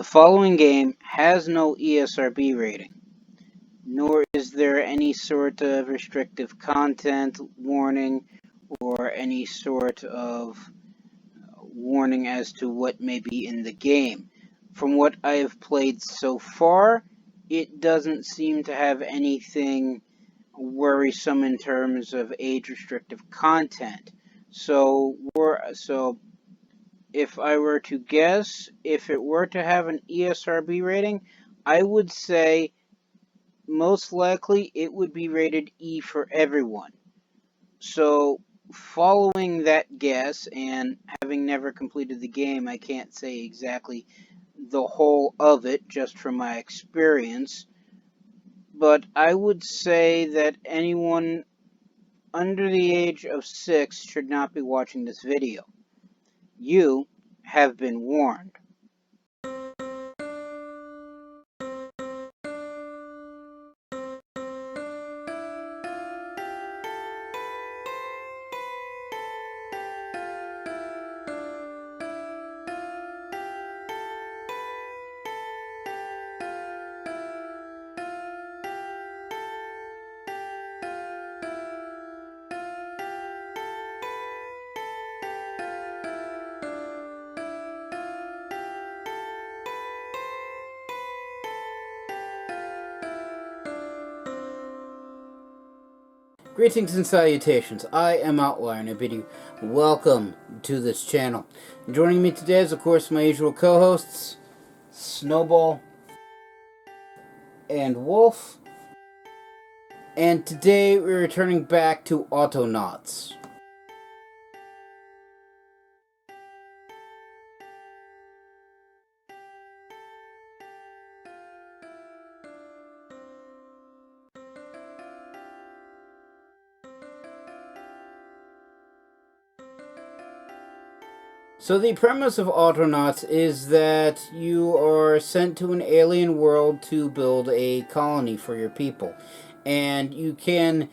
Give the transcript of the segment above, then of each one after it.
The following game has no ESRB rating, nor is there any sort of restrictive content warning or any sort of warning as to what may be in the game. From what I have played so far, it doesn't seem to have anything worrisome in terms of age-restrictive content. So if I were to guess, if it were to have an ESRB rating, I would say most likely it would be rated E for everyone. So following that guess, and having never completed the game, I can't say exactly the whole of it just from my experience, but I would say that anyone under the age of 6 should not be watching this video. You have been warned. Greetings and salutations, I am Outlier and I bid you welcome to this channel. Joining me today is of course my usual co-hosts, Snowball and Wolf. And today we're returning back to Autonauts. So the premise of Autonauts is that you are sent to an alien world to build a colony for your people. And you can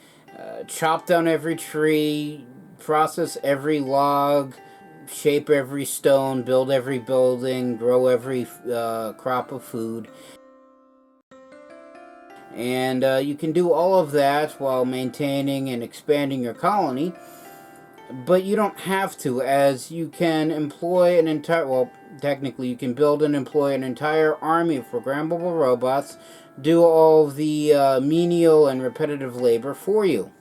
chop down every tree, process every log, shape every stone, build every building, grow every crop of food. And you can do all of that while maintaining and expanding your colony. But you don't have to, as you can employ an entire, well, technically you can build and employ an entire army of programmable robots, do all the menial and repetitive labor for you.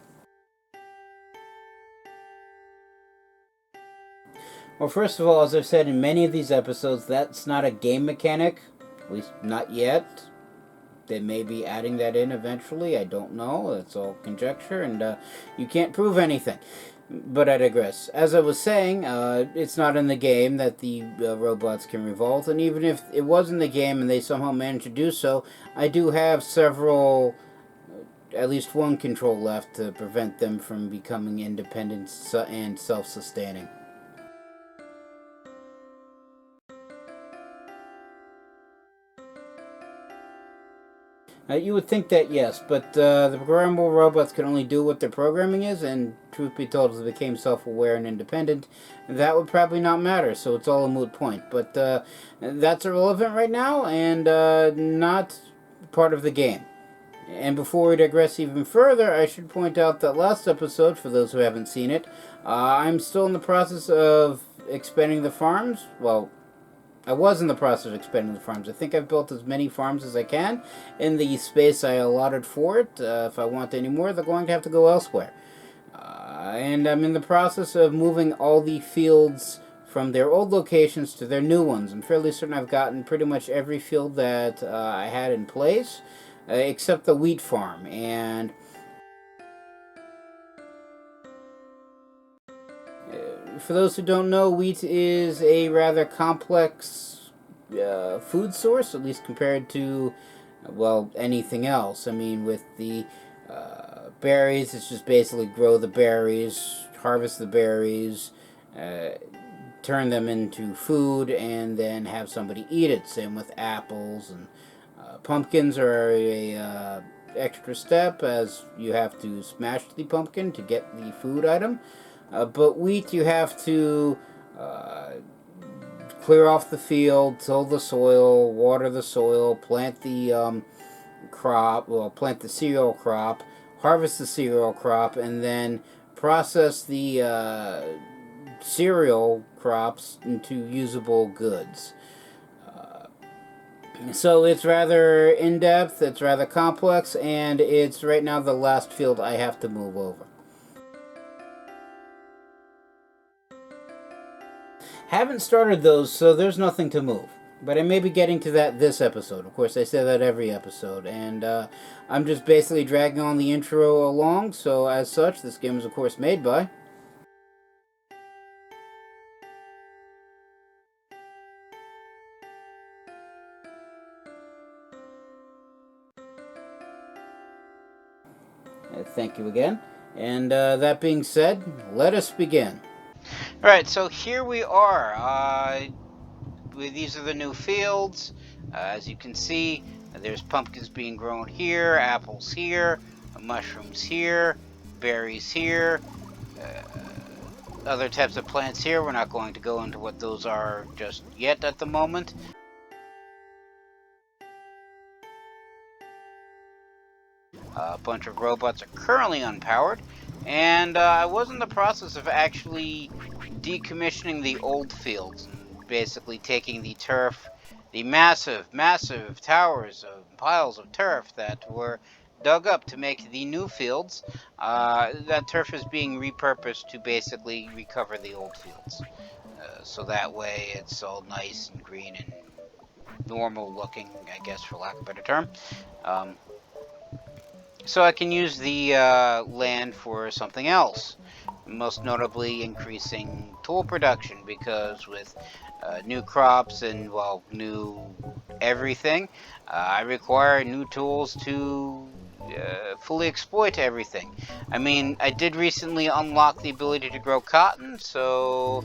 Well, first of all, as I've said in many of these episodes, that's not a game mechanic, at least not yet. They may be adding that in eventually, I don't know, that's all conjecture, and you can't prove anything. But I digress. As I was saying, it's not in the game that the robots can revolt, and even if it was in the game and they somehow managed to do so, I do have several, at least one control left to prevent them from becoming independent and self-sustaining. You would think that yes, but the programmable robots can only do what their programming is, and truth be told, if they became self-aware and independent, that would probably not matter, so it's all a moot point. But that's irrelevant right now, and not part of the game. And before we digress even further, I should point out that last episode, for those who haven't seen it, I'm still in the process of expanding the farms. Well, I was in the process of expanding the farms. I think I've built as many farms as I can in the space I allotted for it. If I want any more, they're going to have to go elsewhere. And I'm in the process of moving all the fields from their old locations to their new ones. I'm fairly certain I've gotten pretty much every field that I had in place, except the wheat farm. And for those who don't know, wheat is a rather complex food source, at least compared to, well, anything else. I mean, with the berries, it's just basically grow the berries, harvest the berries, turn them into food, and then have somebody eat it. Same with apples, and pumpkins are a extra step, as you have to smash the pumpkin to get the food item. But wheat, you have to clear off the field, till the soil, water the soil, plant the crop, well, plant the cereal crop, harvest the cereal crop, and then process the cereal crops into usable goods. So it's rather in-depth, it's rather complex, and it's right now the last field I have to move over. Haven't started those, so there's nothing to move. But I may be getting to that this episode. Of course, I say that every episode. And I'm just basically dragging on the intro along, so as such, this game is, of course, made by... Thank you again. And that being said, let us begin. Alright, so here we are. These are the new fields. As you can see, there's pumpkins being grown here, apples here, mushrooms here, berries here, other types of plants here. We're not going to go into what those are just yet at the moment. A bunch of robots are currently unpowered, and I was in the process of actually decommissioning the old fields, and basically taking the turf, the massive towers of piles of turf that were dug up to make the new fields. That turf is being repurposed to basically recover the old fields, so that way it's all nice and green and normal looking, I guess, for lack of a better term. So I can use the land for something else, most notably increasing tool production, because with new crops and, well, new everything, I require new tools to fully exploit everything. I mean, I did recently unlock the ability to grow cotton, so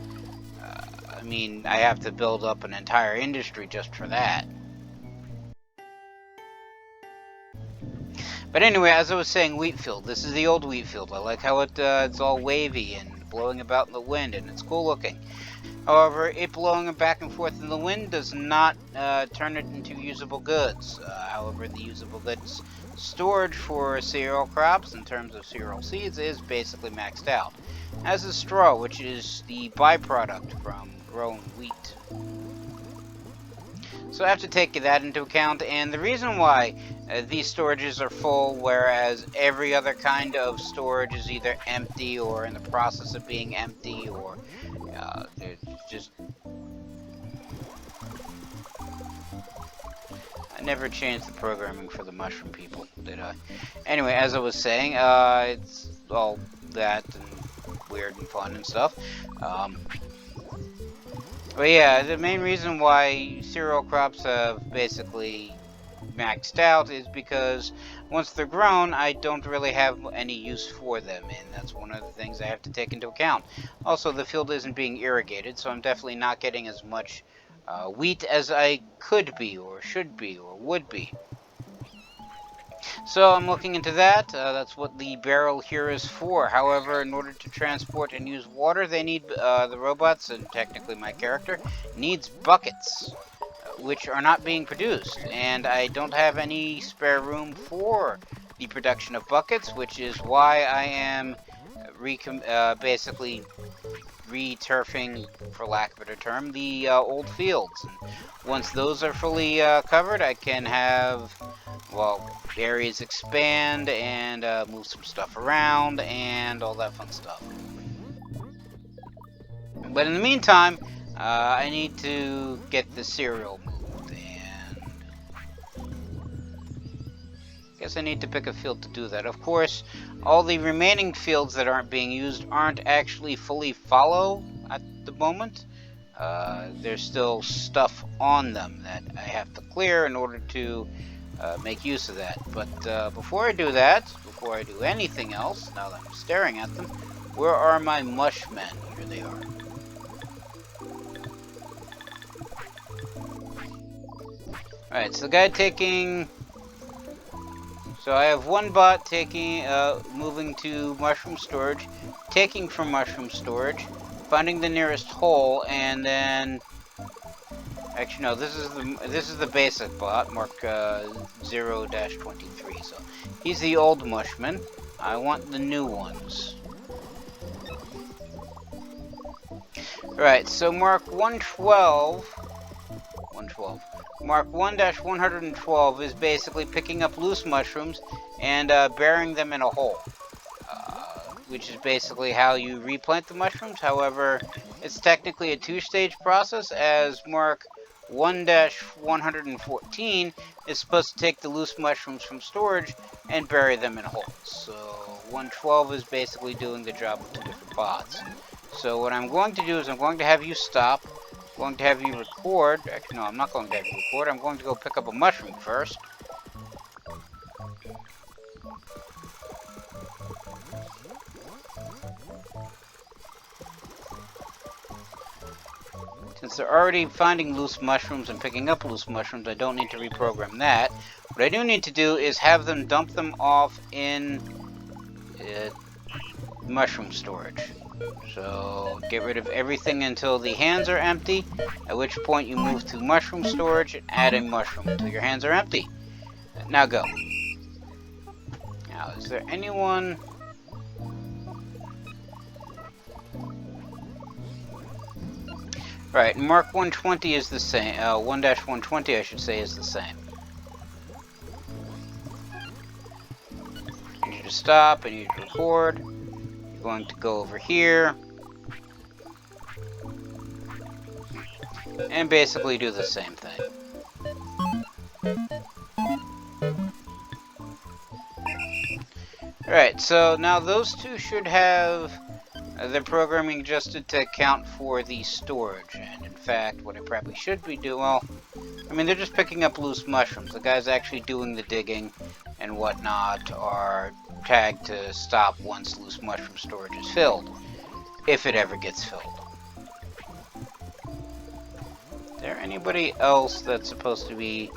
I mean, I have to build up an entire industry just for that. But anyway, as I was saying, wheat field. This is the old wheat field. I like how it's all wavy and blowing about in the wind, and it's cool looking. However, it blowing back and forth in the wind does not turn it into usable goods. However, the usable goods storage for cereal crops, in terms of cereal seeds, is basically maxed out. As is straw, which is the byproduct from growing wheat. So I have to take that into account, and the reason why these storages are full, whereas every other kind of storage is either empty or in the process of being empty, or they're just... I never changed the programming for the mushroom people, did I? Anyway, as I was saying, it's all that and weird and fun and stuff. But yeah, the main reason why cereal crops have basically maxed out is because once they're grown, I don't really have any use for them, and that's one of the things I have to take into account. Also, the field isn't being irrigated, so I'm definitely not getting as much wheat as I could be, or should be, or would be. So I'm looking into that. That's what the barrel here is for. However, in order to transport and use water, they need, the robots, and technically my character, needs buckets, which are not being produced. And I don't have any spare room for the production of buckets, which is why I am basically re-turfing, for lack of a better term, the old fields. And once those are fully covered, I can have, well, areas expand and move some stuff around and all that fun stuff. But in the meantime, I need to get the cereal moved, and I guess I need to pick a field to do that. Of course, all the remaining fields that aren't being used aren't actually fully fallow at the moment. There's still stuff on them that I have to clear in order to make use of that. But before I do that, before I do anything else, now that I'm staring at them, where are my mush men? Here they are. Alright, so the guy taking... So I have one bot taking, moving to mushroom storage, taking from mushroom storage, finding the nearest hole, and then Actually, no. This is the basic bot, Mark 0-23. So he's the old mushman. I want the new ones. Right. So Mark 112. Mark 1-112 is basically picking up loose mushrooms and burying them in a hole, which is basically how you replant the mushrooms. However, it's technically a two-stage process, as Mark 1-114 is supposed to take the loose mushrooms from storage and bury them in holes. So 112 is basically doing the job of two different bots. So what I'm going to do is I'm going to have you stop. I'm going to have you record. Actually, no, I'm not going to have you record. I'm going to go pick up a mushroom first. Since they're already finding loose mushrooms and picking up loose mushrooms, I don't need to reprogram that. What I do need to do is have them dump them off in mushroom storage. So get rid of everything until the hands are empty, at which point you move to mushroom storage and add a mushroom until your hands are empty. Now go. Now, is there anyone... Right, Mark 120 is the same. 1-120, I should say, is the same. I need you to stop, I need you to record. You're going to go over here. And basically do the same thing. Alright, so now those two should have their programming adjusted to account for the storage. And in fact, what I probably should be doing, well, I mean, they're just picking up loose mushrooms. The guys actually doing the digging and whatnot are tagged to stop once loose mushroom storage is filled, if it ever gets filled. Is there anybody else that's supposed to be...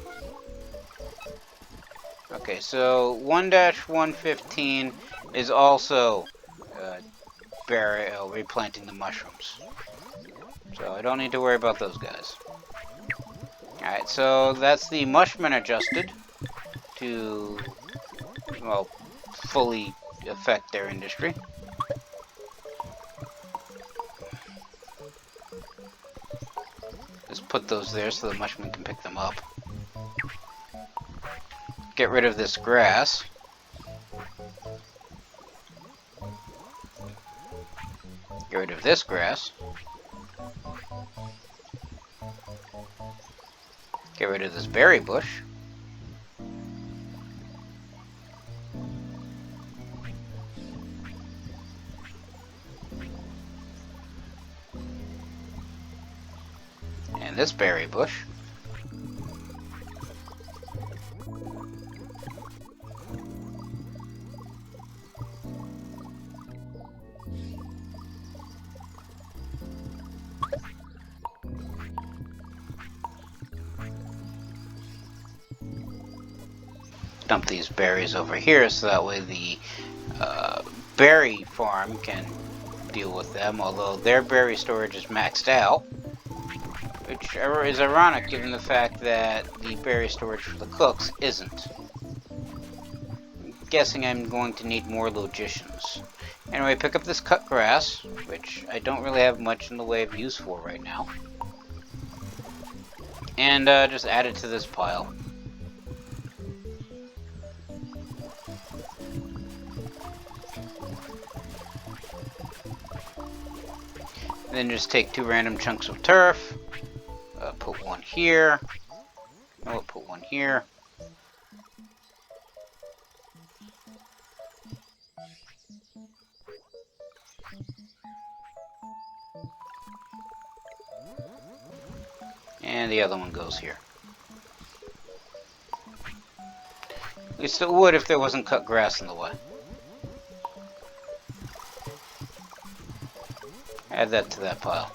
Okay, so 1-115 is also replanting the mushrooms. So I don't need to worry about those guys. Alright, so that's the mushmen adjusted to, well, fully affect their industry. Just put those there so the mushmen can pick them up. Get rid of this grass. Get rid of this grass. Get rid of this berry bush. And this berry bush. Dump these berries over here so that way the berry farm can deal with them, although their berry storage is maxed out, which is ironic given the fact that the berry storage for the cooks isn't. I'm guessing I'm going to need more logicians. Anyway, pick up this cut grass, which I don't really have much in the way of use for right now, and just add it to this pile. Then just take two random chunks of turf, put one here, oh, put one here. And the other one goes here. At least it would if there wasn't cut grass in the way. Add that to that pile.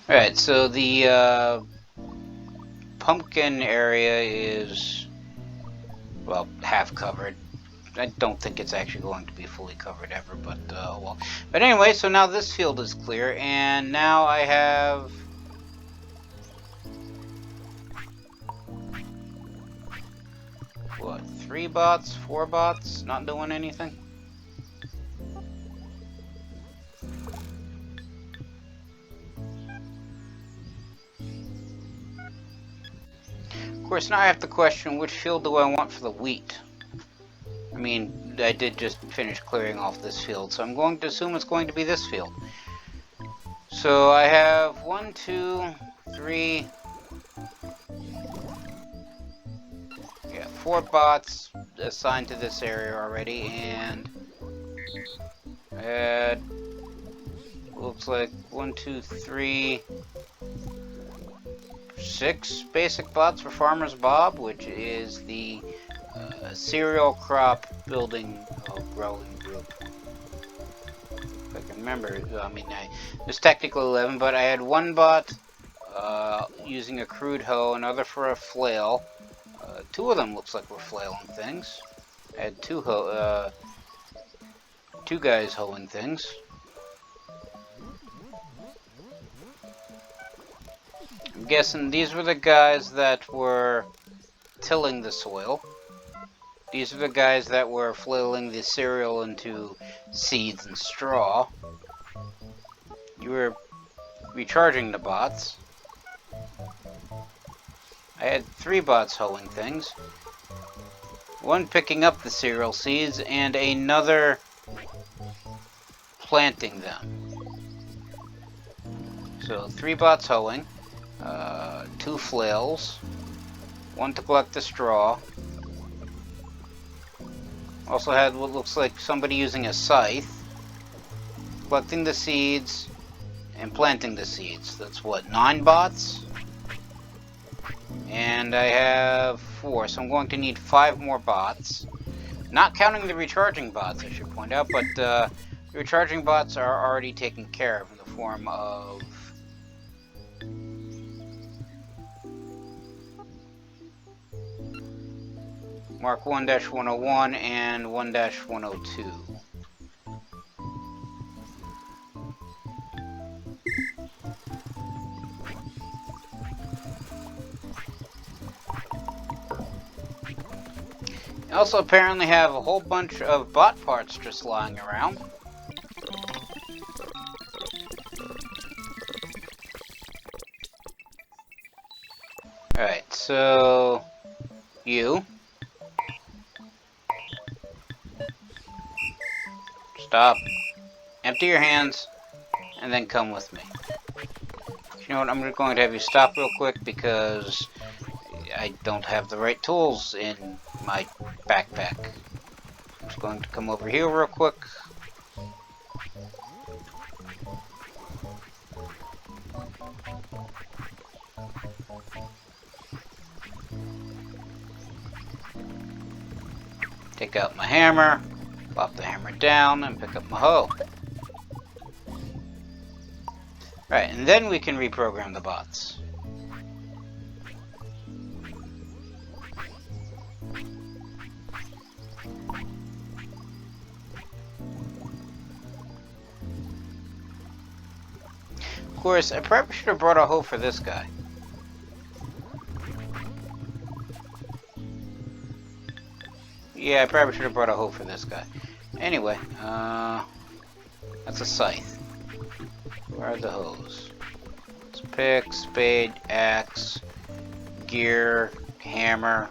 Alright, so the pumpkin area is, well, half covered. I don't think it's actually going to be fully covered ever, but well. But anyway, so now this field is clear, and now I have... what, 3 bots, 4 bots, not doing anything? Of course, now I have to question, which field do I want for the wheat? I mean, I did just finish clearing off this field, so I'm going to assume it's going to be this field. So I have 1, 2, 3... yeah, 4 bots assigned to this area already, and looks like 1, 2, 3, 6 basic bots for Farmer's Bob, which is the cereal crop building growing group. If I can remember, I mean, there's technically 11, but I had 1 bot using a crude hoe, another for a flail. 2 of them looks like we're flailing things. I had 2 guys hoeing things. I'm guessing these were the guys that were tilling the soil. These are the guys that were flailing the cereal into seeds and straw. You were recharging the bots. I had 3 bots hoeing things. 1 picking up the cereal seeds and another planting them. So 3 bots hoeing, 2 flails, 1 to collect the straw. Also had what looks like somebody using a scythe, collecting the seeds and planting the seeds. That's what, 9 bots? And I have 4, so I'm going to need 5 more bots. Not counting the recharging bots, I should point out, but the recharging bots are already taken care of in the form of... Mark 1-101 and 1-102. I also apparently have a whole bunch of bot parts just lying around. Alright, so... you... stop. Empty your hands, and then come with me. You know what, I'm going to have you stop real quick because I don't have the right tools in my backpack. I'm just going to come over here real quick. Take out my hammer. Plop the hammer down and pick up my hoe. Right, and then we can reprogram the bots. Of course, I probably should have brought a hoe for this guy. Yeah, I probably should have brought a hoe for this guy. Anyway, that's a scythe. Where are the hoes? It's pick, spade, axe, gear, hammer,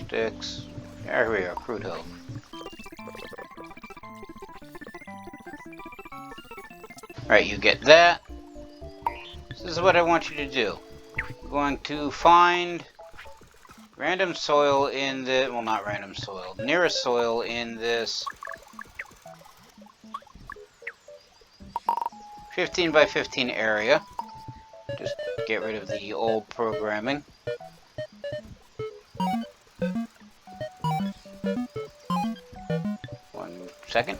sticks. There we are, crude hoe. Alright, you get that. This is what I want you to do. I'm going to find random soil in the, well, not random soil, nearest soil in this 15 by 15 area. Just get rid of the old programming. One second.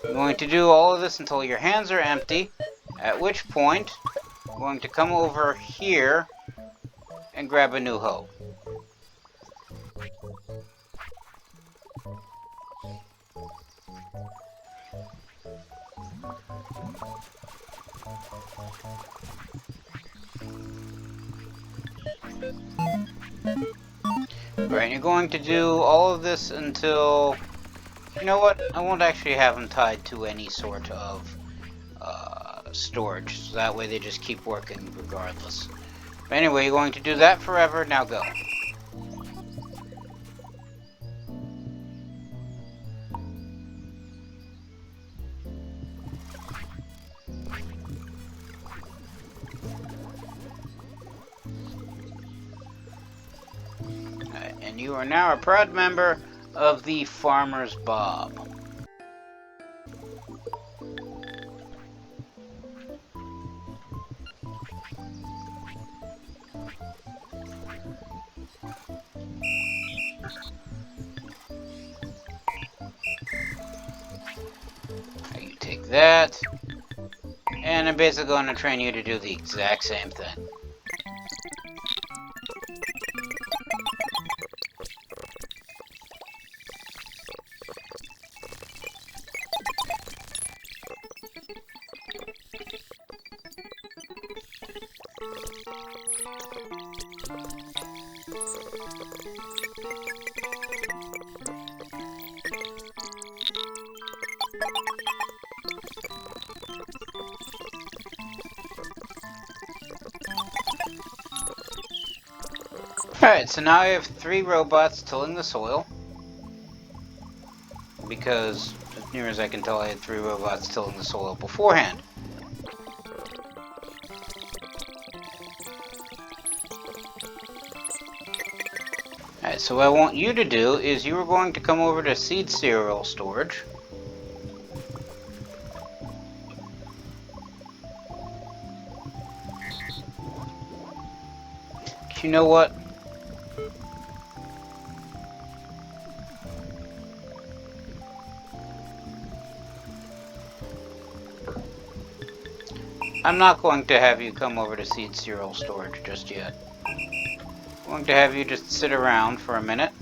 I'm going to do all of this until your hands are empty, at which point I'm going to come over here and grab a new hoe. Right, you're going to do all of this until... You know what? I won't actually have them tied to any sort of storage, so that way they just keep working regardless. But anyway, you're going to do that forever. Now go. Right, and you are now a proud member of the Farmer's Bob. You take that, and I'm basically going to train you to do the exact same thing. Alright, so now I have 3 robots tilling the soil. Because, as near as I can tell, I had 3 robots tilling the soil beforehand. Alright, so what I want you to do is you are going to come over to seed cereal storage. You know what? I'm not going to have you come over to seed cereal storage just yet. I'm going to have you just sit around for a minute.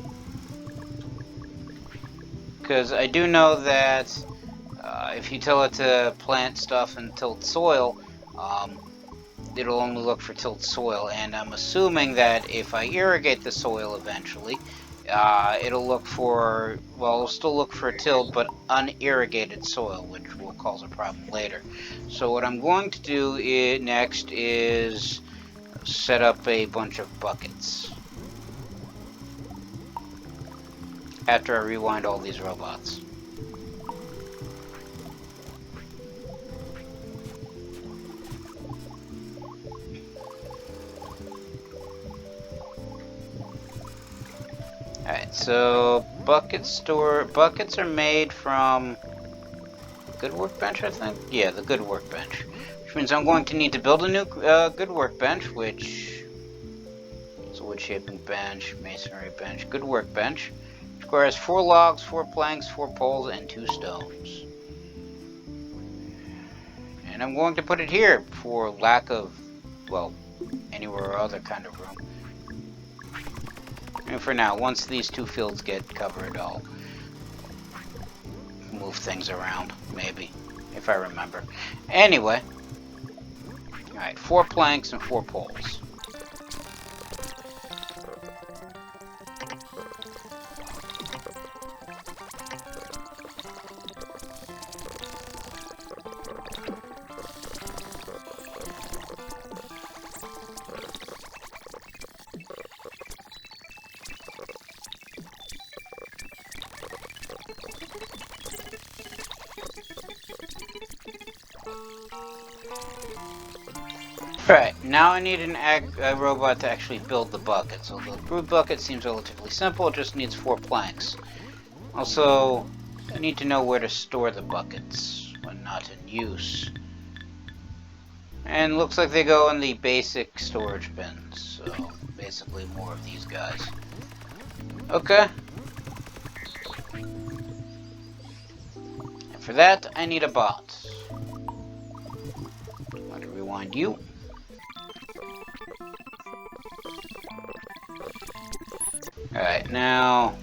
Because I do know that if you tell it to plant stuff and tilt soil, it'll only look for tilt soil. And I'm assuming that if I irrigate the soil eventually, it'll look for, well, it'll still look for tilt, but unirrigated soil, which will cause a problem later. So what I'm going to do next is set up a bunch of buckets. After I rewind all these robots. Alright, so buckets are made from good workbench, I think? Yeah, the good workbench. Which means I'm going to need to build a new good workbench, which is a wood shaping bench, masonry bench, good workbench. Which requires 4 logs, 4 planks, 4 poles, and 2 stones. And I'm going to put it here for lack of, well, anywhere or other kind of room. And for now, once these 2 fields get covered, I'll move things around, maybe, if I remember. Anyway, alright, 4 planks and 4 poles. Right, now I need a robot to actually build the bucket. So the brood bucket seems relatively simple, it just needs 4 planks. Also, I need to know where to store the buckets when not in use. And looks like they go in the basic storage bins, so basically more of these guys. Okay. And for that, I need a bot. I'm going to rewind you. Alright, now...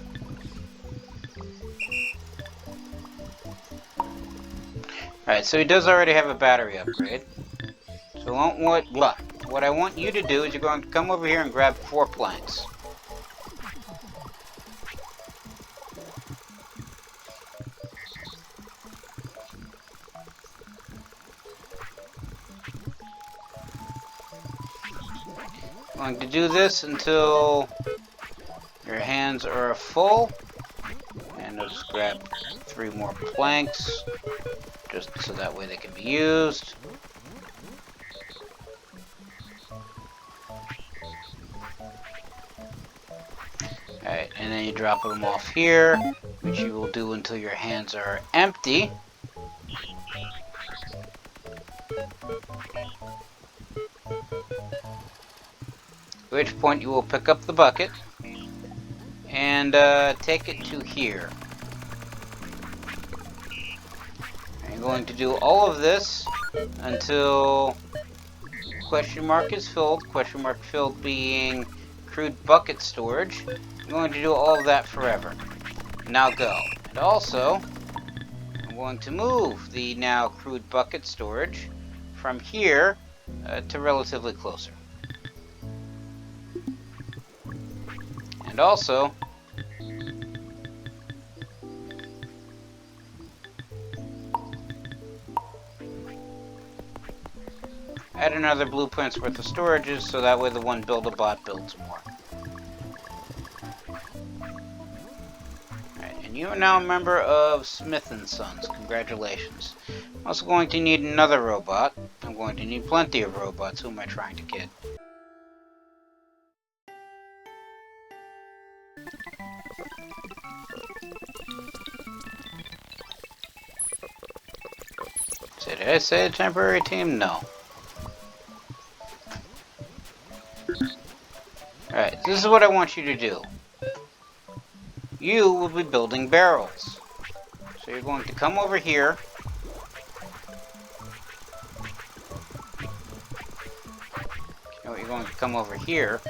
Alright, so he does already have a battery upgrade. So what I want you to do is you're going to come over here and grab 4 planks. I'm going to do this until your hands are full. And I'll just grab 3 more planks, just so that way they can be used. Alright, and then you drop them off here, which you will do until your hands are empty. At which point you will pick up the bucket and take it to here. And you're going to do all of this until question mark is filled, question mark filled being crude bucket storage. I'm going to do all of that forever. Now go. And also, I'm going to move the now crude bucket storage from here to relatively closer. And also, add another blueprint's worth of storages so that way the one build-a-bot builds more. Alright, and you are now a member of Smith & Sons. Congratulations. I'm also going to need another robot. I'm going to need plenty of robots. Who am I trying to kid? Did I say a temporary team? No. Alright, this is what I want you to do. You will be building barrels. So you're going to come over here. You're going to come over here.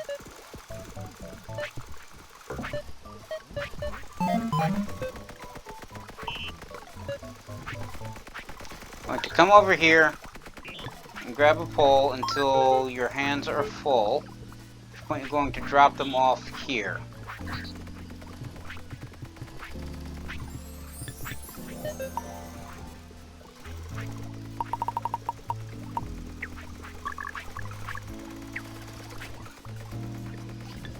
Going to come over here and grab a pole until your hands are full. At which point you're going to drop them off here.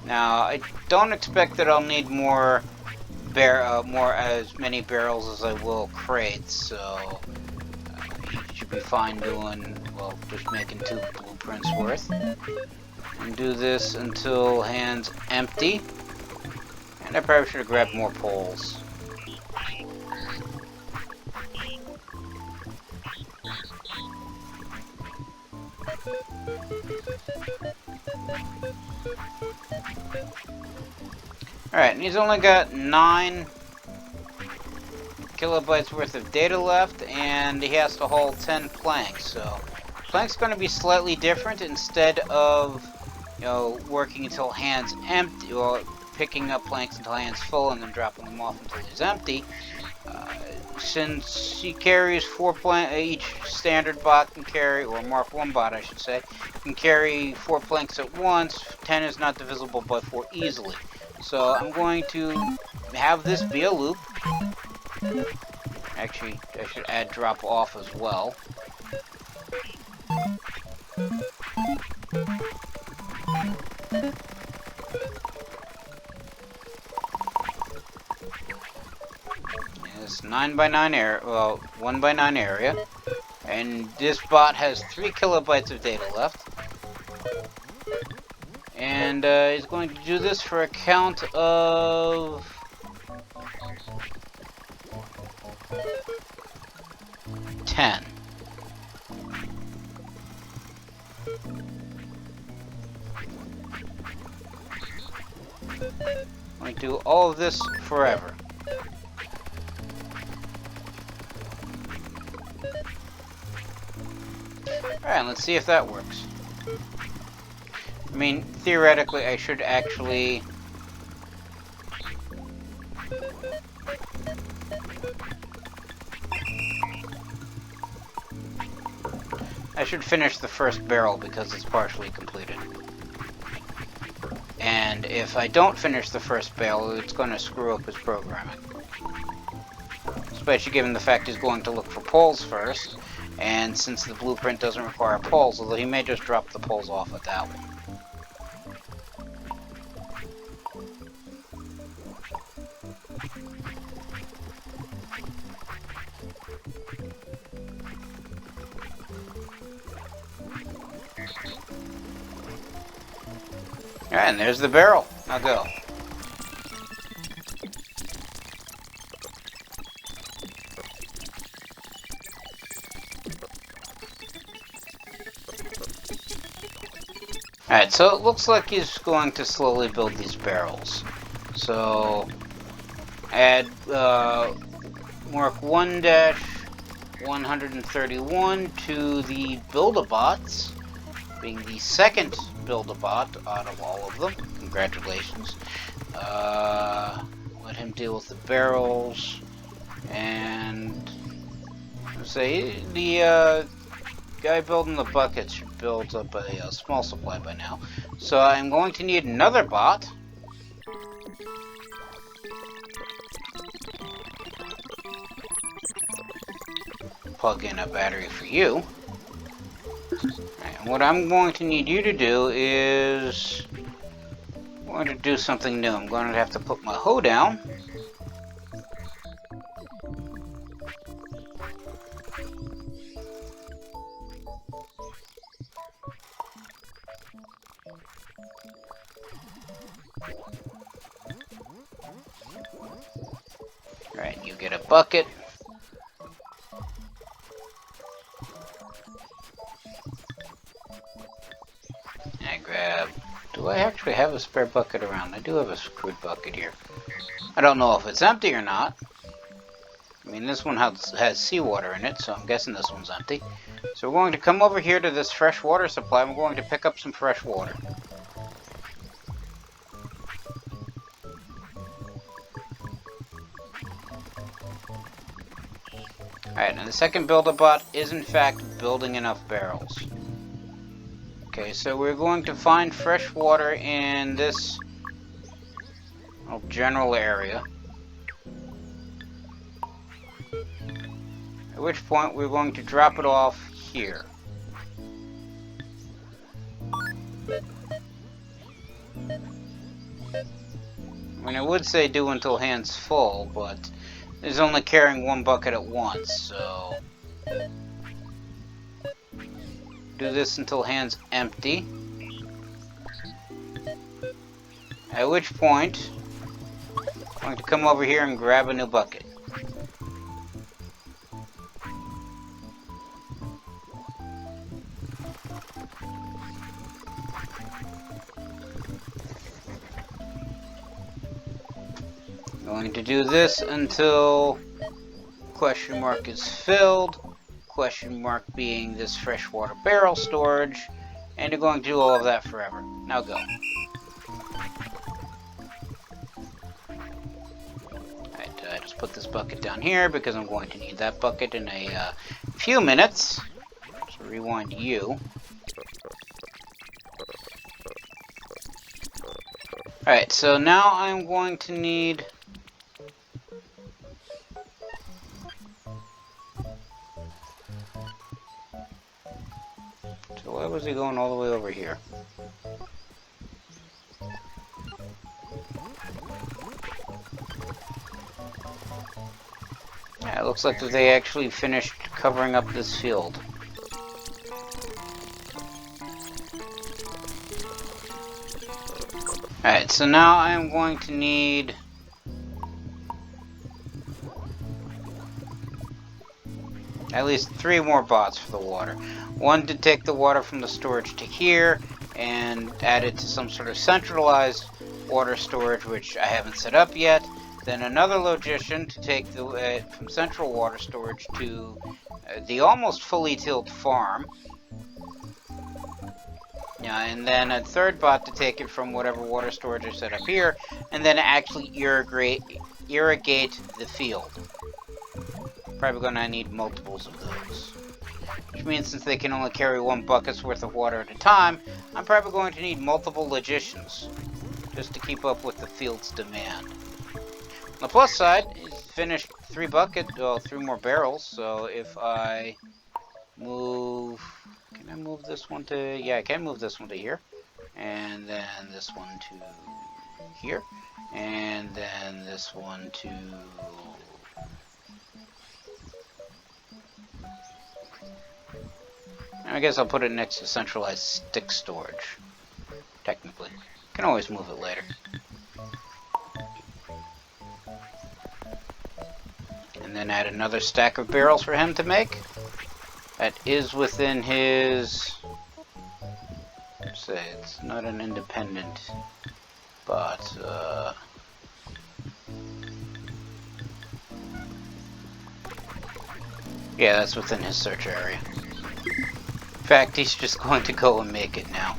Now, I don't expect that I'll need more as many barrels as I will crates, so you should be fine doing, well, just making 2 blueprints worth. And do this until hands empty. And I probably should have grabbed more poles. Alright, and he's only got 9 kilobytes worth of data left, and he has to hold 10 planks, so plank's going to be slightly different. Instead of, you know, working until hands empty, or picking up planks until hands full and then dropping them off until he's empty, since he carries 4 planks, each standard bot can carry, or Mark 1 bot I should say, can carry 4 planks at once. 10 is not divisible by 4 easily. So I'm going to have this be a loop. Actually, I should add drop off as well. It's 9x9 area, well, 1x9 area, and this bot has 3 kilobytes of data left. And he's going to do this for a count of 10. I'm going to do all of this forever. Alright, let's see if that works. I mean, theoretically, I should actually I should finish the first barrel because it's partially completed. And if I don't finish the first barrel, it's going to screw up his programming. Especially given the fact he's going to look for poles first, and since the blueprint doesn't require poles, although he may just drop the poles off at that one. Alright, and there's the barrel. Now go. Alright, so it looks like he's going to slowly build these barrels. So, add mark 1-131 to the Build-A-Bots, being the second Build-A-Bot out of all of them. Congratulations. Let him deal with the barrels, and say the guy building the buckets should build up a small supply by now. So I'm going to need another bot. Plug in a battery for you. And what I'm going to need you to do is... I'm going to do something new. I'm going to have to put my hoe down. Alright, you get a bucket. And I grab... Do I actually have a spare bucket around? I do have a screwed bucket here. I don't know if it's empty or not. I mean, this one has seawater in it, so I'm guessing this one's empty. So we're going to come over here to this fresh water supply, and we're going to pick up some fresh water. Alright, now the second Build-A-Bot is in fact building enough barrels. Okay, so we're going to find fresh water in this general area. At which point we're going to drop it off here. I mean, I would say do until hands full, but it's only carrying one bucket at once, so... Do this until hands empty. At which point, I'm going to come over here and grab a new bucket. Going to do this until question mark is filled. Question mark being this freshwater barrel storage, and you're going to do all of that forever. Now go. Alright, I just put this bucket down here because I'm going to need that bucket in a few minutes. So rewind you. Alright, so now I'm going to need... So why was he going all the way over here? Yeah, it looks like that they actually finished covering up this field. Alright, so now I'm going to need... at least 3 more bots for the water. One to take the water from the storage to here and add it to some sort of centralized water storage, which I haven't set up yet. Then another logician to take the from central water storage to the almost fully tilled farm. Yeah, and then a third bot to take it from whatever water storage I set up here, and then actually irrigate the field. Probably gonna need multiples of those. Which means since they can only carry 1 bucket's worth of water at a time, I'm probably going to need multiple logicians, just to keep up with the field's demand. On the plus side, it's finished 3 more barrels, so if I move... Can I move this one to... Yeah, I can move this one to here. And then this one to here. And then this one to... I guess I'll put it next to centralized stick storage. Technically. Can always move it later. And then add another stack of barrels for him to make. That is within his... Let's say it's not an independent, but yeah, that's within his search area. In fact, he's just going to go and make it now.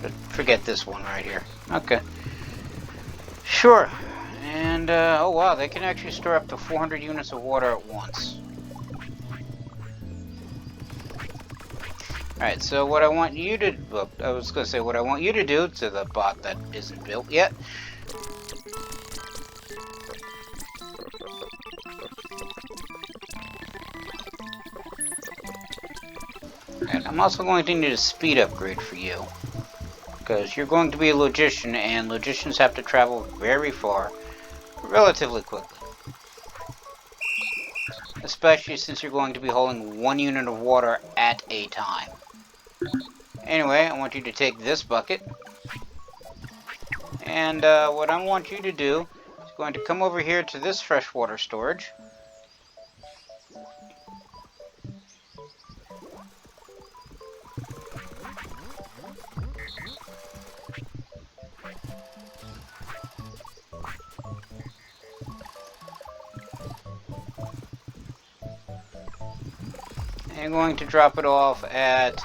But forget this one right here. Okay. Sure. And, oh wow, they can actually store up to 400 units of water at once. Alright, so what I want you to... Well, I was going to say what I want you to do to the bot that isn't built yet. And I'm also going to need a speed upgrade for you. Because you're going to be a logician, and logicians have to travel very far, relatively quickly. Especially since you're going to be holding 1 unit of water at a time. Anyway, I want you to take this bucket. And what I want you to do is going to come over here to this freshwater storage. I'm going to drop it off at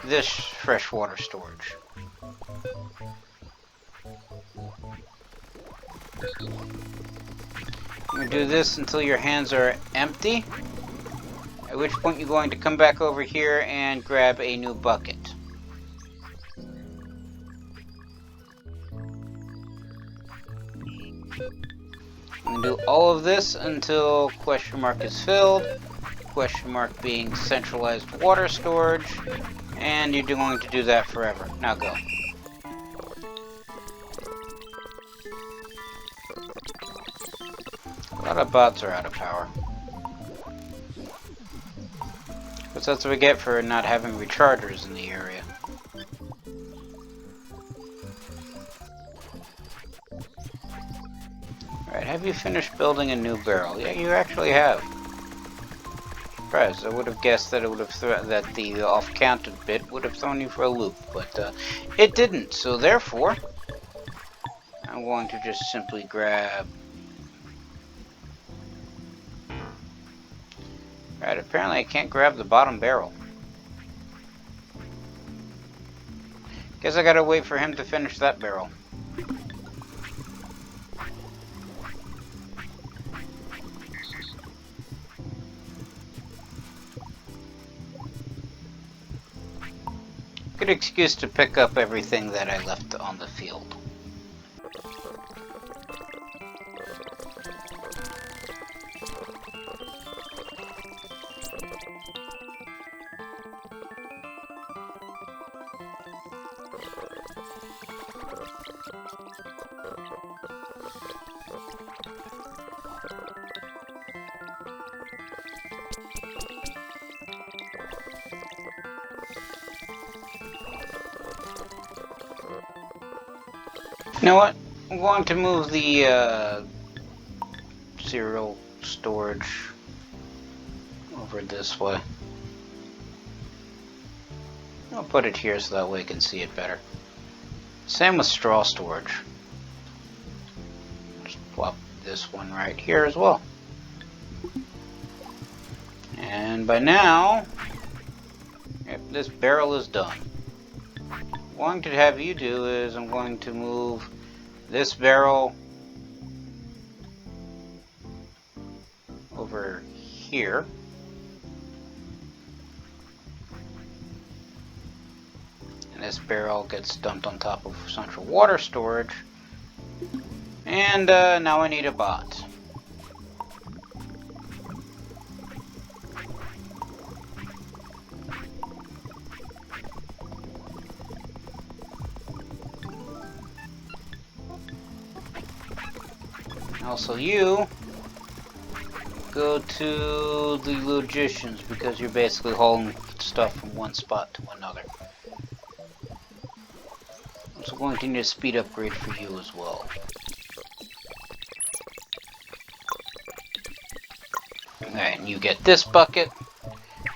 this freshwater storage. I'm going to do this until your hands are empty, at which point you're going to come back over here and grab a new bucket. I'm going to do all of this until question mark is filled. Question mark being centralized water storage, and you're going to do that forever. Now go. A lot of bots are out of power. But that's what we get for not having rechargers in the area. Alright, have you finished building a new barrel? Yeah, you actually have. I would have guessed that it would have that the off-counted bit would have thrown you for a loop, but it didn't. So therefore, I'm going to just simply grab. Right, apparently I can't grab the bottom barrel. Guess I gotta wait for him to finish that barrel. Good excuse to pick up everything that I left on the field. You know what? I'm going to move the cereal storage over this way. I'll put it here so that way you can see it better. Same with straw storage. Just plop this one right here as well. And by now, yep, this barrel is done. What I'm going to have you do is I'm going to move this barrel over here. And this barrel gets dumped on top of central water storage. And now I need a bot. Also, you go to the logicians because you're basically hauling stuff from one spot to another. I'm also going to need a speed upgrade for you as well. Alright, and you get this bucket.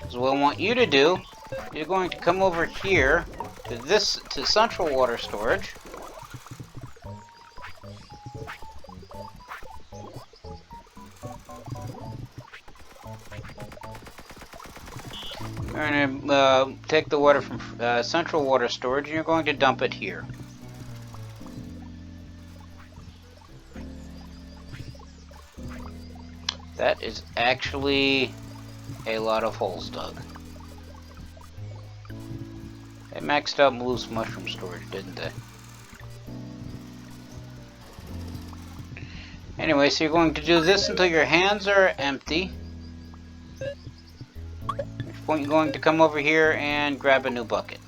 So what I want you to do, you're going to come over here to central water storage. You're going to take the water from central water storage and you're going to dump it here. That is actually a lot of holes dug. They maxed out loose mushroom storage, didn't they? Anyway, so you're going to do this until your hands are empty. At which point you're going to come over here and grab a new bucket.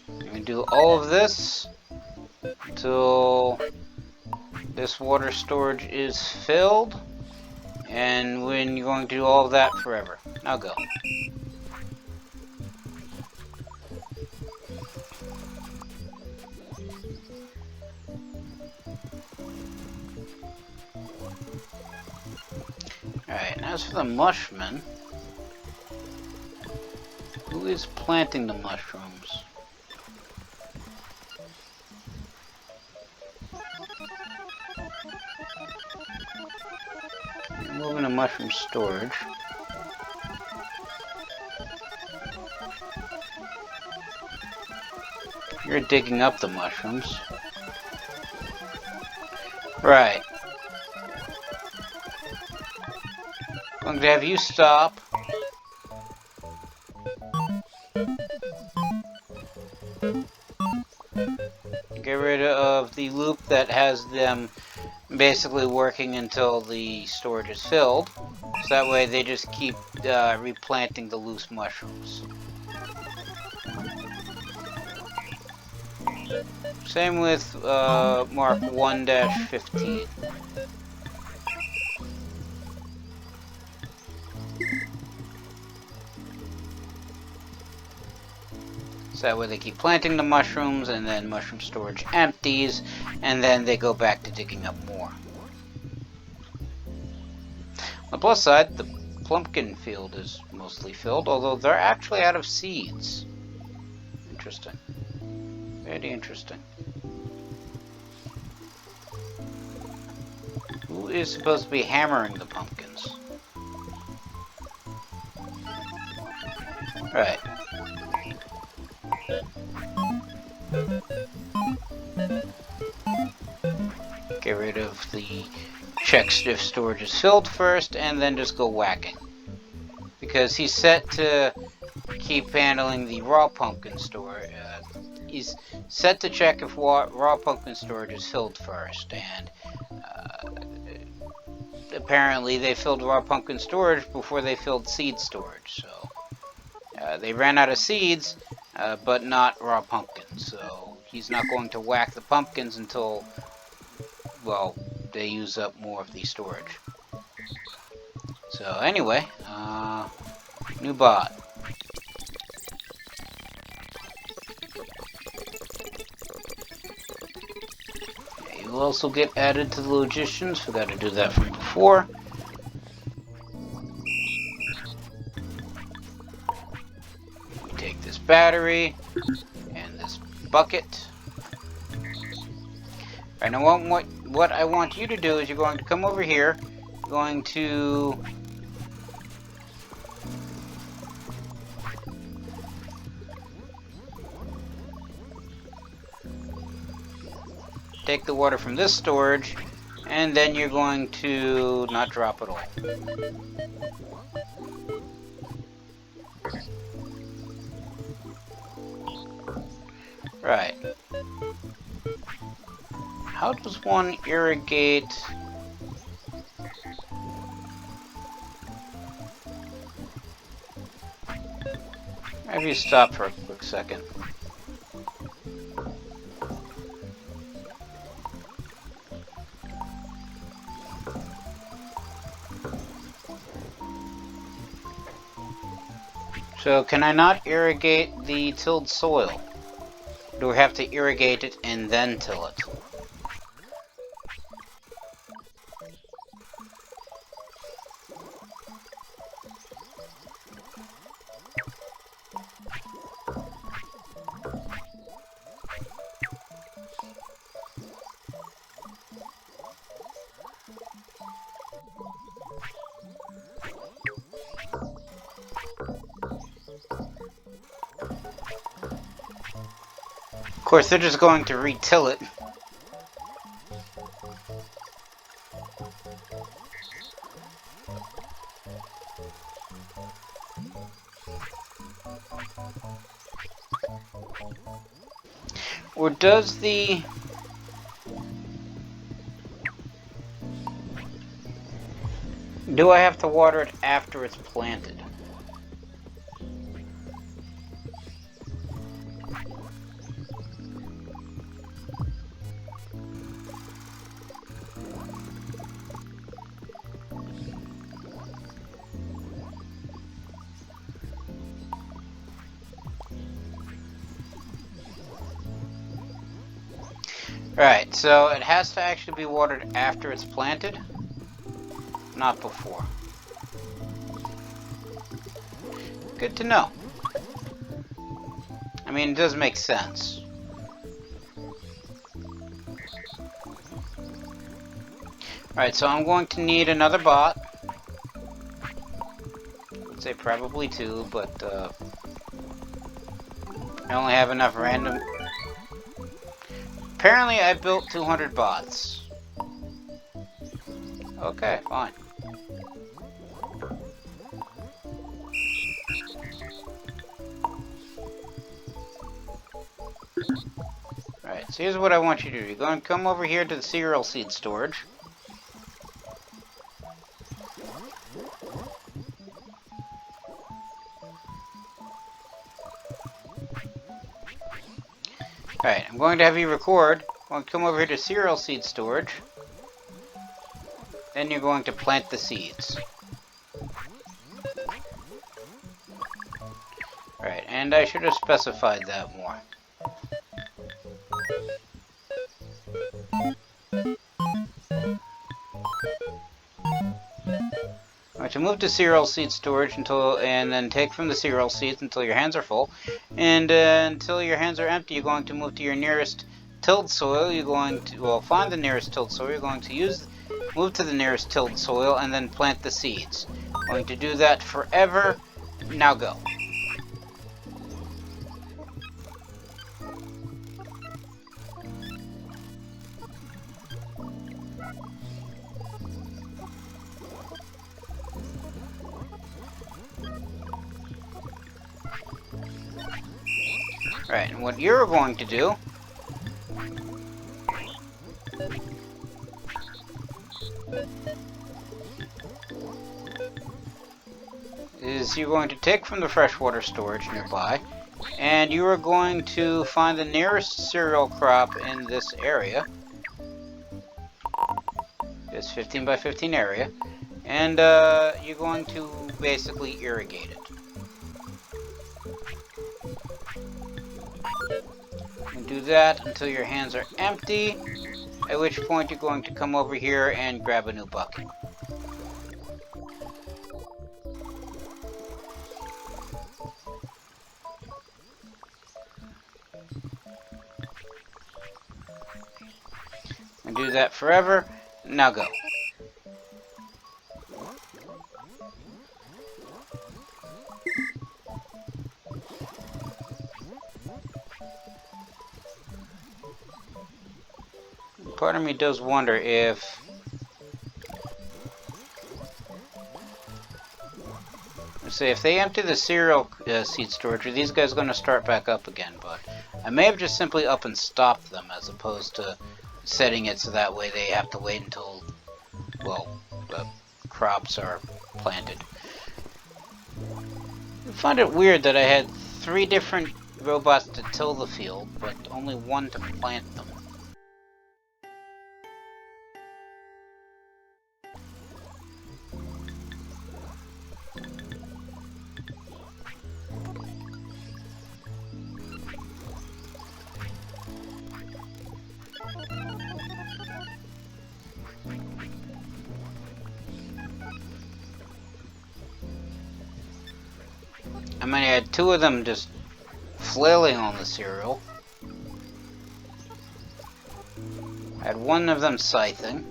You're going to do all of this until this water storage is filled. And when you're going to do all of that forever. Now go. Alright, and as for the mushrooms, who is planting the mushrooms? Moving to mushroom storage. You're digging up the mushrooms. Right. I'm going to have you stop. Get rid of the loop that has them basically working until the storage is filled. So that way they just keep replanting the loose mushrooms. Same with Mark 1-15. So that way they keep planting the mushrooms, and then mushroom storage empties, and then they go back to digging up more. On the plus side, the pumpkin field is mostly filled, although they're actually out of seeds. Interesting. Very interesting. Who is supposed to be hammering the pumpkins? Right. Get rid of the checks if storage is filled first, and then just go whacking. Because he's set to keep handling the raw pumpkin storage. He's set to check if raw pumpkin storage is filled first, and apparently they filled raw pumpkin storage before they filled seed storage. So they ran out of seeds, but not raw pumpkins. So he's not going to whack the pumpkins until, well, they use up more of the storage. So anyway, new bot. You also get added to the logicians. Forgot to do that from before. We take this battery and this bucket. Right, now what I want you to do is you're going to come over here. You're going to take the water from this storage, and then you're going to not drop it all. Right. How does one irrigate? Have you stop for a quick second? So can I not irrigate the tilled soil? Do we have to irrigate it and then till it? Of course, they're just going to re-till it. Or does the... Do I have to water it after it's planted? Right, so it has to actually be watered after it's planted, not before. Good to know. I mean, it does make sense. Alright, so I'm going to need another bot. I'd say probably two, but I only have enough random... Apparently I built 200 bots. Okay, fine. Alright, so here's what I want you to do. You're going to come over here to the cereal seed storage. Alright, I'm going to have you record. I'm going to come over here to cereal seed storage. Then you're going to plant the seeds. Alright, and I should have specified that more. Alright, so move to cereal seed storage and then take from the cereal seeds until your hands are full. And until your hands are empty, you're going to move to your nearest tilled soil. You're going to, well, find the nearest tilled soil. You're going to move to the nearest tilled soil and then plant the seeds. Going to do that forever. Now go. Right, and what you're going to do is you're going to take from the freshwater storage nearby, and you are going to find the nearest cereal crop in this area, this 15 by 15 area, and you're going to basically irrigate it. And do that until your hands are empty, at which point you're going to come over here and grab a new bucket. do that forever. Now go. Part of me does wonder if... Let's see, if they empty the cereal seed storage, are these guys going to start back up again? But I may have just simply up and stopped them as opposed to setting it so that way they have to wait until, well, the crops are planted. I find it weird that I had 3 different robots to till the field, but only 1 to plant them. I mean, I had 2 of them just flailing on the cereal. I had 1 of them scything.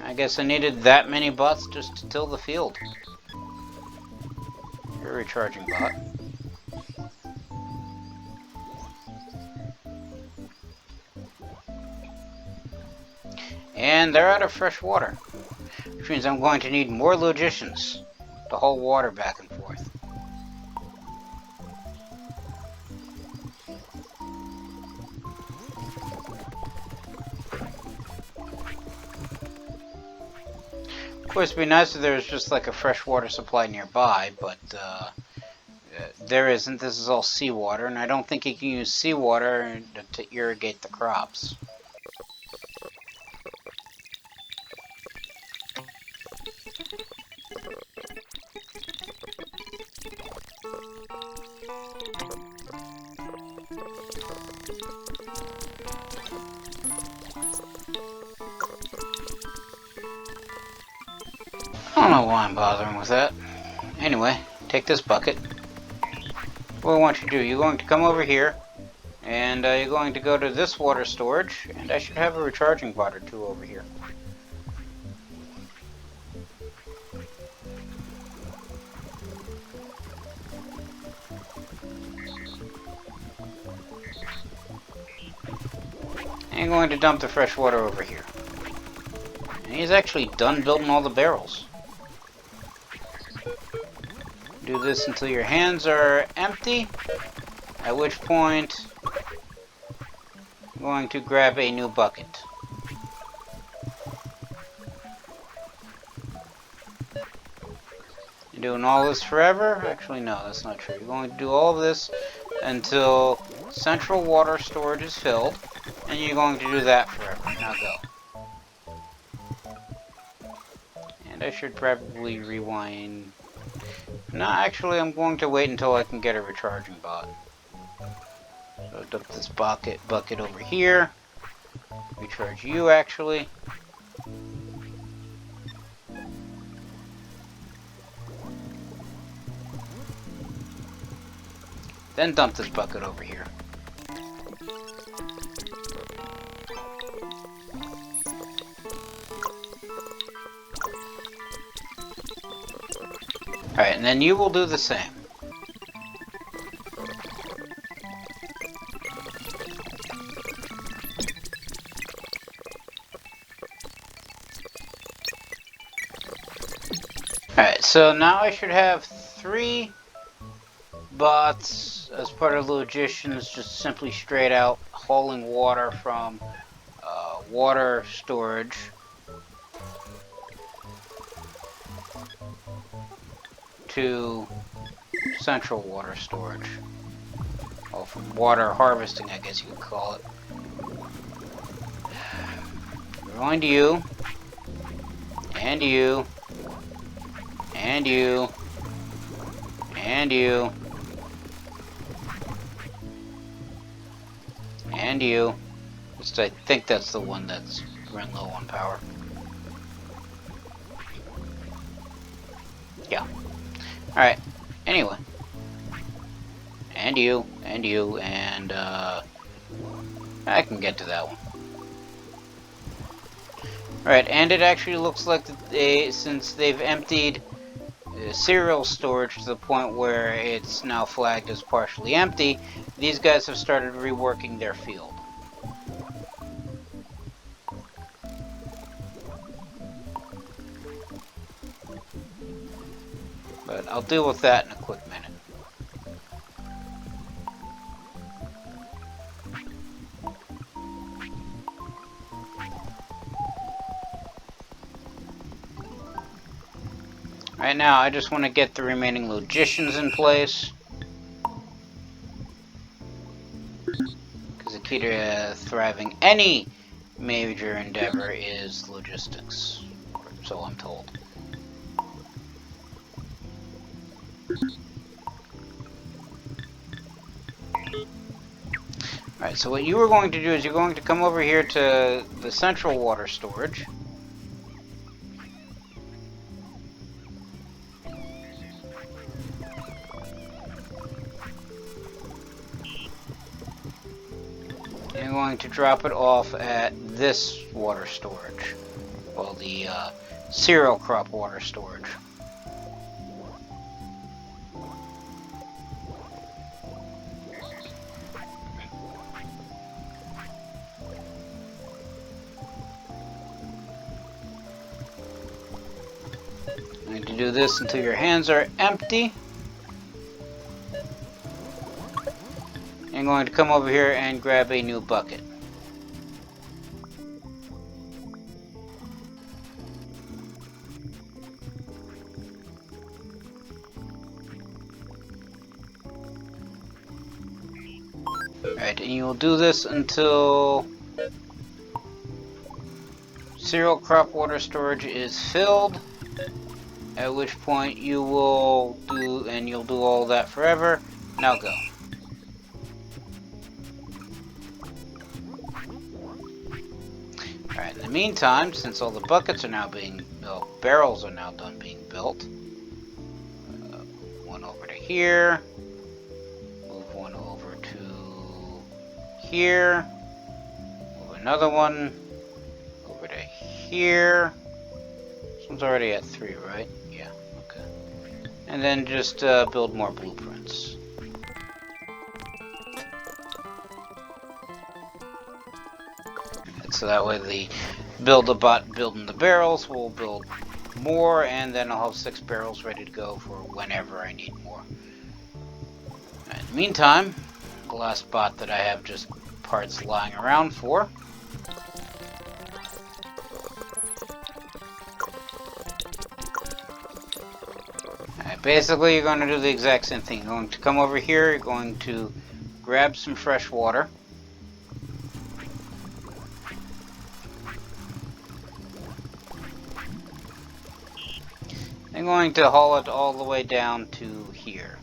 I guess I needed that many bots just to till the field. You're a recharging bot. And they're out of fresh water, which means I'm going to need more logicians to haul water back and forth. Of course, it'd be nice if there was just like a freshwater supply nearby, but there isn't. This is all seawater, and I don't think you can use seawater to irrigate the crops. I don't know why I'm bothering with that. Anyway, take this bucket. What I want you to do, you're going to come over here, and you're going to go to this water storage, and I should have a recharging bot or 2 over here. And you're going to dump the fresh water over here. And he's actually done building all the barrels. Do this until your hands are empty, at which point I'm going to grab a new bucket. You're doing all this forever? Actually, no, that's not true. You're going to do all of this until central water storage is filled, and you're going to do that forever. Now go. And I should probably rewind. No, actually, I'm going to wait until I can get a recharging bot. So dump this bucket over here. Recharge you, actually. Then dump this bucket over here. Alright, and then you will do the same. Alright, so now I should have 3 bots as part of logicians, just simply straight out hauling water from water storage to central water storage. Well, from water harvesting, I guess you could call it. We're going to you, and you, and you, and you, and you. Just, I think that's the one that's run low on power. Yeah. Alright, anyway. And you, and I can get to that one. Alright, and it actually looks like since they've emptied cereal storage to the point where it's now flagged as partially empty, these guys have started reworking their field. But I'll deal with that in a quick minute. Right now, I just want to get the remaining logicians in place. Because the key to thriving any major endeavor is logistics. So I'm told. Alright, so what you were going to do is you're going to come over here to the central water storage. You're going to drop it off at this water storage. Well, the cereal crop water storage. You need to do this until your hands are empty. I'm going to come over here and grab a new bucket. Alright, and you will do this until cereal crop water storage is filled, at which point you will do, and you'll do all that forever. Now go. Alright, in the meantime, since all the buckets are now being built, barrels are now done being built, one over to here, move one over to here, move another one over to here. This one's already at 3, right? Yeah, okay. And then just build more blueprints. So that way the build-a-bot building the barrels will build more, and then I'll have 6 barrels ready to go for whenever I need more. In the meantime, the last bot that I have just parts lying around for. Basically, you're going to do the exact same thing. You're going to come over here, you're going to grab some fresh water. I'm going to haul it all the way down to here.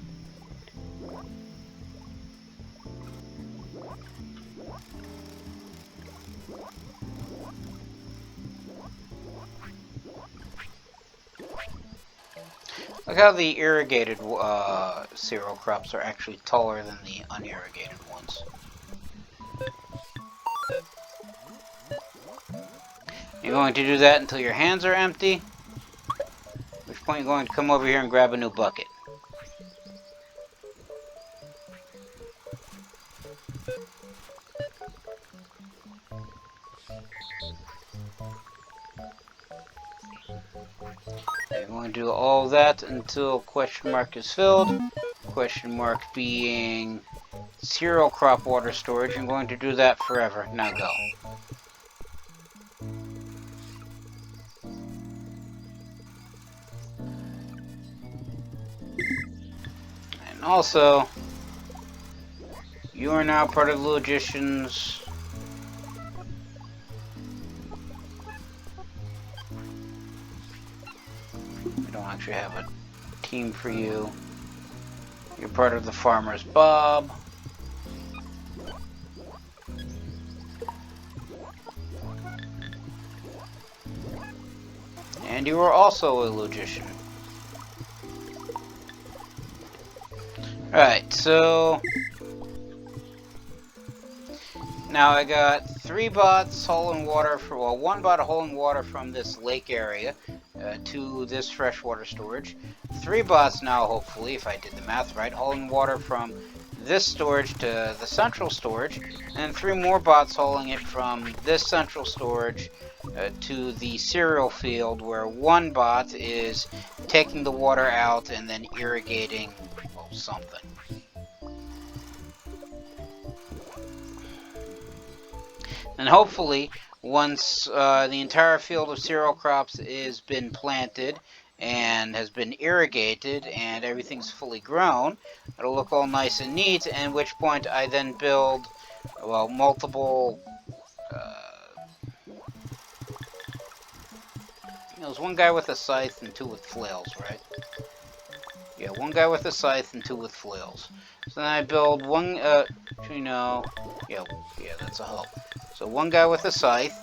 Look how the irrigated cereal crops are actually taller than the unirrigated ones. You're going to do that until your hands are empty. At which point you're going to come over here and grab a new bucket. You're going to do all that until question mark is filled. Question mark being cereal crop water storage. I'm going to do that forever. Now go. And also, you are now part of the logicians. I don't actually have a team for you. You're part of the Farmer's Bob. And you are also a logician. Alright, so Now I got 3 bots hauling water for, well, 1 bot hauling water from this lake area to this freshwater storage. 3 bots now, hopefully, if I did the math right, hauling water from this storage to the central storage, and 3 more bots hauling it from this central storage to the cereal field, where 1 bot is taking the water out and then irrigating, well, something. And hopefully, once the entire field of cereal crops has been planted and has been irrigated and everything's fully grown, it'll look all nice and neat, at which point I then build, well, multiple... there's 1 guy with a scythe and 2 with flails, right? Yeah, 1 guy with a scythe and 2 with flails. So then I build 1, you know, yeah, that's a hoe. So 1 guy with a scythe,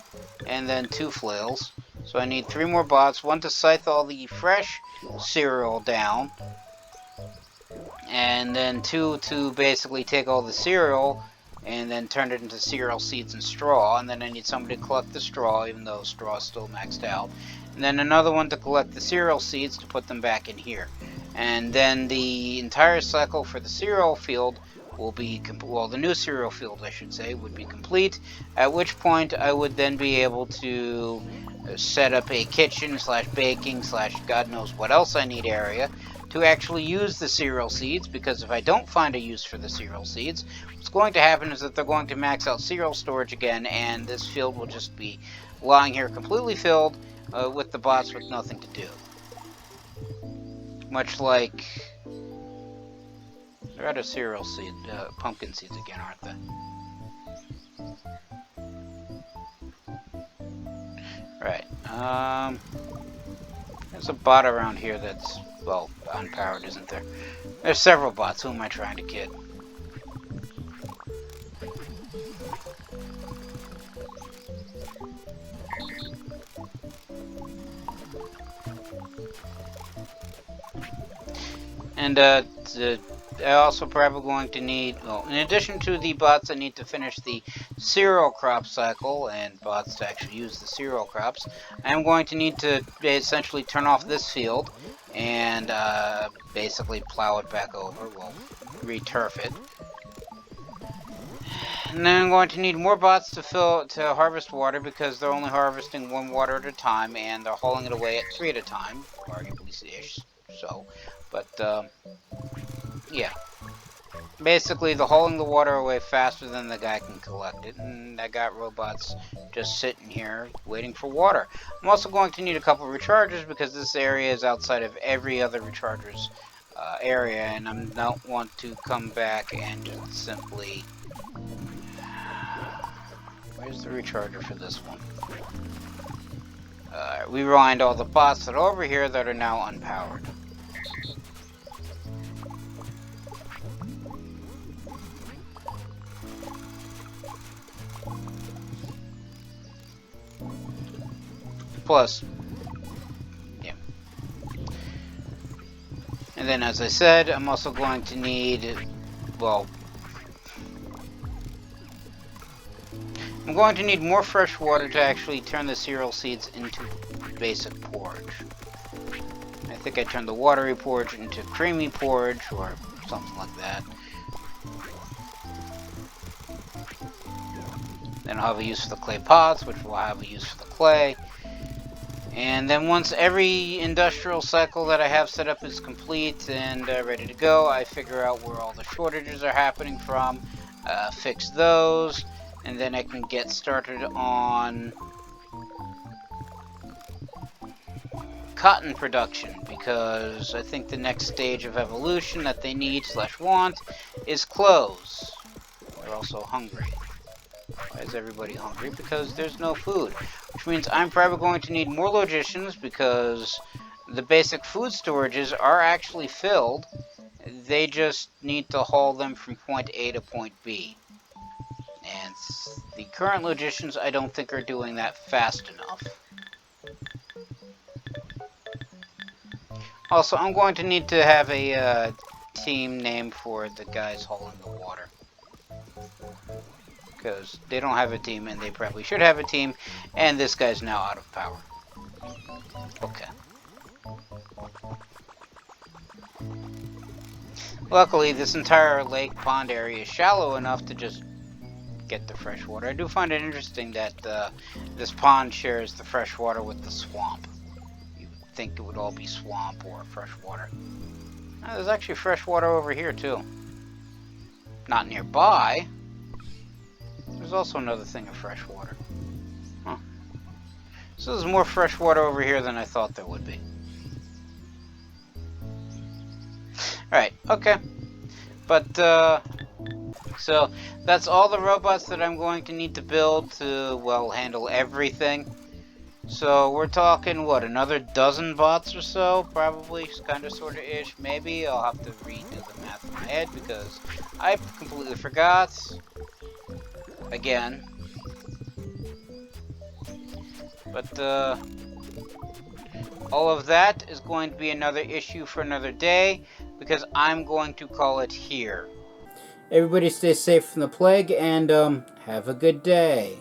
and then 2 flails. So I need 3 more bots, 1 to scythe all the fresh cereal down, and then 2 to basically take all the cereal and then turn it into cereal seeds and straw, and then I need somebody to collect the straw, even though straw is still maxed out. And then another one to collect the cereal seeds to put them back in here. And then the entire cycle for the cereal field will be, well, the new cereal field, I should say, would be complete, at which point I would then be able to set up a kitchen slash baking slash God knows what else I need area to actually use the cereal seeds, because if I don't find a use for the cereal seeds, what's going to happen is that they're going to max out cereal storage again, and this field will just be lying here completely filled with the bots with nothing to do. Much like... they're out of cereal seed, pumpkin seeds again, aren't they? Right. There's a bot around here that's, well, unpowered, isn't there? There's several bots. Who am I trying to kid? And I also probably going to need, well, in addition to the bots that need to finish the cereal crop cycle and bots to actually use the cereal crops, I'm going to need to essentially turn off this field and basically plow it back over, well, re-turf it. And then I'm going to need more bots to harvest water, because they're only harvesting 1 water at a time, and they're hauling it away at 3 at a time, arguably ish. So, but yeah. Basically, they're hauling the water away faster than the guy can collect it, and I got robots just sitting here waiting for water. I'm also going to need a couple of rechargers, because this area is outside of every other recharger's area, and I don't want to come back and just simply... where's the recharger for this one? Rewind all the bots that are over here that are now unpowered. Plus, yeah. And then, as I said, I'm also going to need, well, I'm going to need more fresh water to actually turn the cereal seeds into basic porridge. I think I turned the watery porridge into creamy porridge, or something like that. Then I'll have a use for the clay pots, which will have a use for the clay. And then once every industrial cycle that I have set up is complete and ready to go, I figure out where all the shortages are happening from, fix those, and then I can get started on cotton production, because I think the next stage of evolution that they need / want is clothes. They're also hungry. Why is everybody hungry? Because there's no food. Which means I'm probably going to need more logicians, because the basic food storages are actually filled. They just need to haul them from point A to point B. And the current logicians I don't think are doing that fast enough. Also, I'm going to need to have a team name for the guys hauling the water. because they don't have a team, and they probably should have a team, and this guy's now out of power. Okay. Luckily, this entire lake pond area is shallow enough to just get the fresh water. I do find it interesting that this pond shares the fresh water with the swamp. You would think it would all be swamp or fresh water. There's actually fresh water over here too. Not nearby. There's also another thing of fresh water. Huh. So there's more fresh water over here than I thought there would be. Alright, okay. But, so that's all the robots that I'm going to need to build to, well, handle everything. So we're talking, what, another dozen bots or so? Probably, kind of, sort of ish. Maybe I'll have to redo the math in my head because I completely forgot. Again. But, all of that is going to be another issue for another day because I'm going to call it here. Everybody stay safe from the plague and, have a good day.